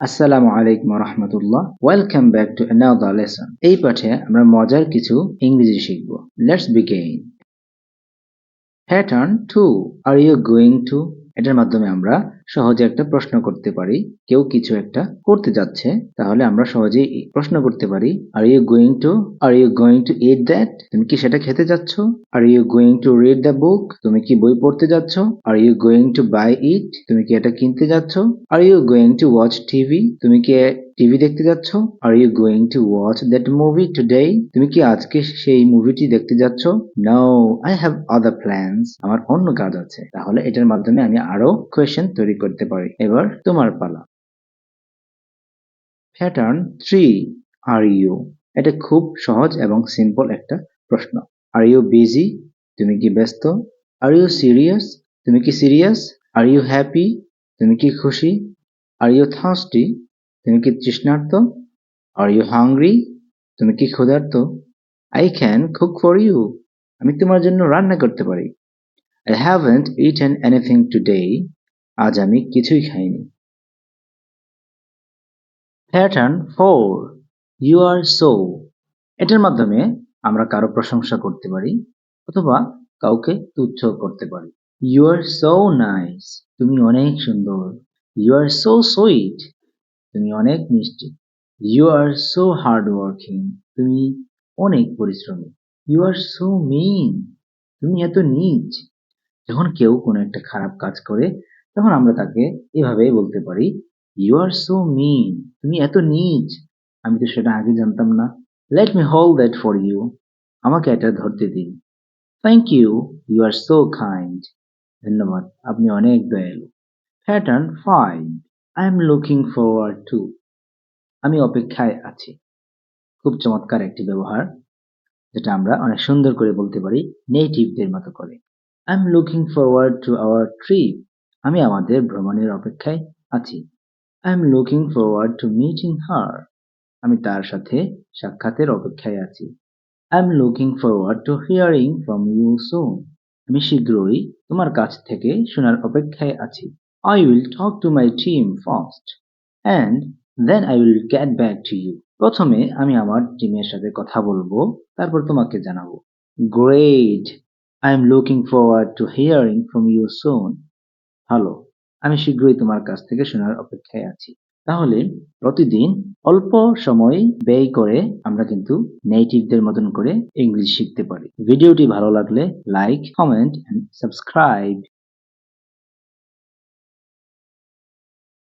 আসসালামু আলাইকুম রহমতুল্লাহ। Welcome back to another lesson. এই পাঠে আমরা মজার কিছু ইংরেজি শিখব। Let's begin. Pattern 2, are you going to? এটার মাধ্যমে আমরা সহজে একটা প্রশ্ন করতে পারি। কেউ কিছু একটা করতে যাচ্ছে, তাহলে আমরা সহজেই প্রশ্ন করতে পারি, are you going to? Are you going to eat that? তুমি কি সেটা খেতে যাচ্ছ? Are you going to read the book? তুমি কি বই পড়তে যাচ্ছ? Are you going to buy it? তুমি কি এটা কিনতে যাচ্ছ? Are you going to watch TV? তুমি কি টিভি দেখতে যাচ্ছ? Are you going to watch that movie today? তুমি কি আজকে সেই মুভিটি দেখতে যাচ্ছ? No, I have other plans. আমার অন্য কাজ আছে। তাহলে এটার মাধ্যমে আমি আরো কোয়েশ্চেন তৈরি করতে পারি। এবার তোমার পালা। Pattern 3, are you? এটা খুব সহজ এবং সিম্পল একটা প্রশ্ন। Are you busy? তুমি কি ব্যস্ত? Are you serious? তুমি কি সিরিয়াস? Are you happy? তুমি কি খুশি? Are you thirsty? তুমি কি তৃষ্ণার্ত? Are you hungry? তুমি কি ক্ষুধার্ত? I can cook for you? আমি তোমার জন্য রান্না করতে পারি। I haven't eaten anything today. আজ আমি কিছুই খাইনি। Pattern 4, you are so? এটার মাধ্যমে আমরা কারো প্রশংসা করতে পারি অথবা কাউকে তুচ্ছ করতে পারি। You are so nice. তুমি অনেক সুন্দর। You are so sweet. তুমি অনেক মিষ্টি। You are so hard working. তুমি অনেক পরিশ্রমী। You are so mean. তুমি এত নীচ। যখন কেউ কোনো একটা খারাপ কাজ করে, তখন আমরা তাকে এভাবে বলতে পারি, ইউ আর সো মিন। তুমি এত নীচ। আমি তো সেটা আগে জানতাম না। Let me hold that for you. আমাকে এটা ধরতে দিন। Thank you, you are so kind. ধন্যবাদ, আপনি অনেক দয়ালু। Pattern 5, I am looking forward to. আমি অপেক্ষায় আছি। খুব চমৎকার একটি ব্যবহার, যেটা আমরা অনেক সুন্দর করে বলতে পারি নেটিভদের মতো করে। I am looking forward to our trip. আমি আমাদের ভ্রমণের অপেক্ষায় আছি। I am looking forward to meeting her. আমি তার সাথে সাক্ষাতের অপেক্ষায় আছি। I am looking forward to hearing from you soon. আমি শীঘ্রই তোমার কাছ থেকে শোনার অপেক্ষায় আছি। I will talk to my team first and then I will get back to you. প্রথমে আমি আমার টিমের সাথে কথা বলবো, তারপর তোমাকে জানাবো। Great, I am looking forward to hearing from you soon. ভালো, আমি শীঘ্রই তোমার কাছ থেকে শোনার অপেক্ষায় আছি। তাহলে প্রতিদিন অল্প সময় ব্যয় করে আমরা কিন্তু নেটিভদের মতন করে ইংলিশ শিখতে পারি। ভিডিওটি ভালো লাগলে লাইক, কমেন্ট এন্ড সাবস্ক্রাইব।